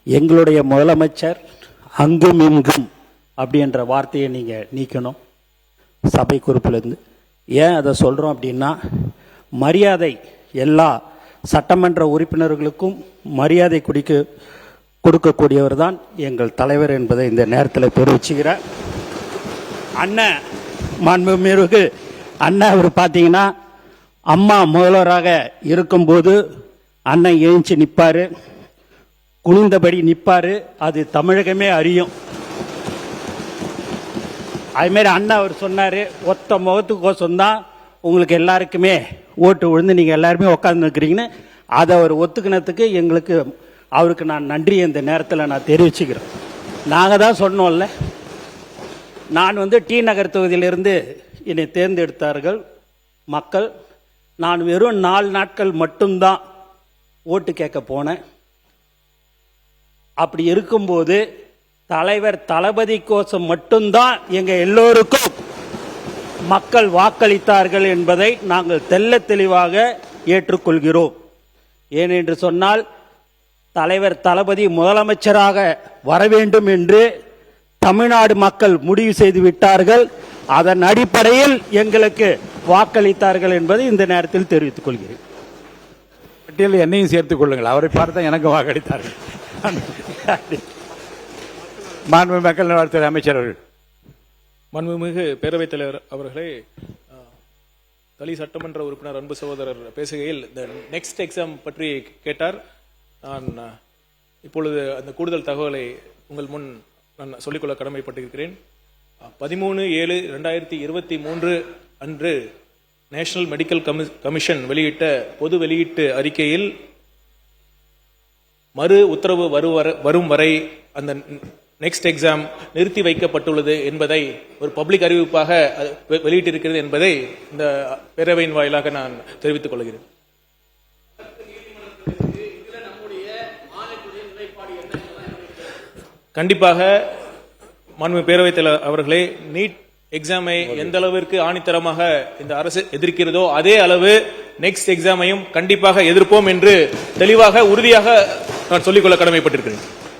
எங்களுடைய முதலமைச்சர் அங்கும் இங்கும் அப்படின்ற வார்த்தையை நீங்கள் நீக்கணும் சபை குறிப்பிலிருந்து. ஏன் அதை சொல்கிறோம் அப்படின்னா, மரியாதை எல்லா சட்டமன்ற உறுப்பினர்களுக்கும் மரியாதை கொடுக்கக்கூடியவர் தான் எங்கள் தலைவர் என்பதை இந்த நேரத்தில் தெரிவிச்சுக்கிறேன். அண்ணன் மாண்புமிகு அண்ணன் அவர் பார்த்தீங்கன்னா, அம்மா முதல்வராக இருக்கும்போது அண்ணன் எழுந்து நிற்பார், குனிந்தபடி நிற்பார். அது தமிழகமே அறியும். அதுமாரி அண்ணா அவர் சொன்னார், ஒத்த முகத்துக்கோசம் தான் உங்களுக்கு எல்லாருக்குமே ஓட்டு விழுந்து நீங்கள் எல்லாருமே உட்காந்து இருக்கிறீங்கன்னு. அதை அவர் ஒத்துக்கினதுக்கு எங்களுக்கு அவருக்கு நான் நன்றி இந்த நேரத்தில் நான் தெரிவிச்சுக்கிறேன். நாங்கள் தான் சொன்னோம்ல, நான் டி நகர் தொகுதியிலிருந்து என்னை தேர்ந்தெடுத்தார்கள் மக்கள். நான் வெறும் 4 நாட்கள் மட்டும்தான் ஓட்டு கேட்க போனேன். அப்படி இருக்கும்போது தலைவர் தளபதி கோசம் மட்டும்தான் எங்கள் எல்லோருக்கும் மக்கள் வாக்களித்தார்கள் என்பதை நாங்கள் தெள்ள தெளிவாக ஏற்றுக்கொள்கிறோம். ஏனென்று சொன்னால், தலைவர் தளபதி முதலமைச்சராக வர வேண்டும் என்று தமிழ்நாடு மக்கள் முடிவு செய்து விட்டார்கள். அதன் அடிப்படையில் எங்களுக்கு வாக்களித்தார்கள் என்பதை இந்த நேரத்தில் தெரிவித்துக் கொள்கிறேன். பட்டியலில் என்னையும் சேர்த்துக் கொள்ளுங்கள். அவரை பார்த்தா எனக்கு வாக்களித்தார்கள். மாண்புமிகு மக்கள் நல்வாழ்வுத்துறை அமைச்சர் அவர்கள். மாண்புமிகு பேரவைத் தலைவர் அவர்களே, தளி சட்டமன்ற உறுப்பினர் அன்பு சகோதரர் பேசுகையில் இந்த நெக்ஸ்ட் எக்ஸாம் பற்றி கேட்டார். நான் இப்பொழுது அந்த கூடுதல் தகவலை உங்கள் முன் நான் சொல்லிக்கொள்ள கடமைப்பட்டிருக்கிறேன். 13/7/2023 அன்று நேஷனல் மெடிக்கல் கமிஷன் வெளியிட்ட பொது வெளியீட்டு அறிக்கையில் மறு உத்தரவு வரும் வரை அந்த நெக்ஸ்ட் எக்ஸாம் நிறுத்தி வைக்கப்பட்டுள்ளது என்பதை ஒரு பப்ளிக் அறிவிப்பாக வெளியிட்டிருக்கிறது என்பதை இந்த பேரவையின் வாயிலாக நான் தெரிவித்துக் கொள்கிறேன். கண்டிப்பாக மாண்புமிகு பேரவைத் தலைவர் அவர்களே, நீட் எக்ஸாமை எந்த அளவிற்கு ஆணித்தரமாக இந்த அரசு எதிர்க்கிறதோ அதே அளவு நெக்ஸ்ட் எக்ஸாமையும் கண்டிப்பாக எதிர்ப்போம் என்று தெளிவாக உறுதியாக நான் சொல்லிக்கொள்ள கடமைப்பட்டிருக்கிறேன்.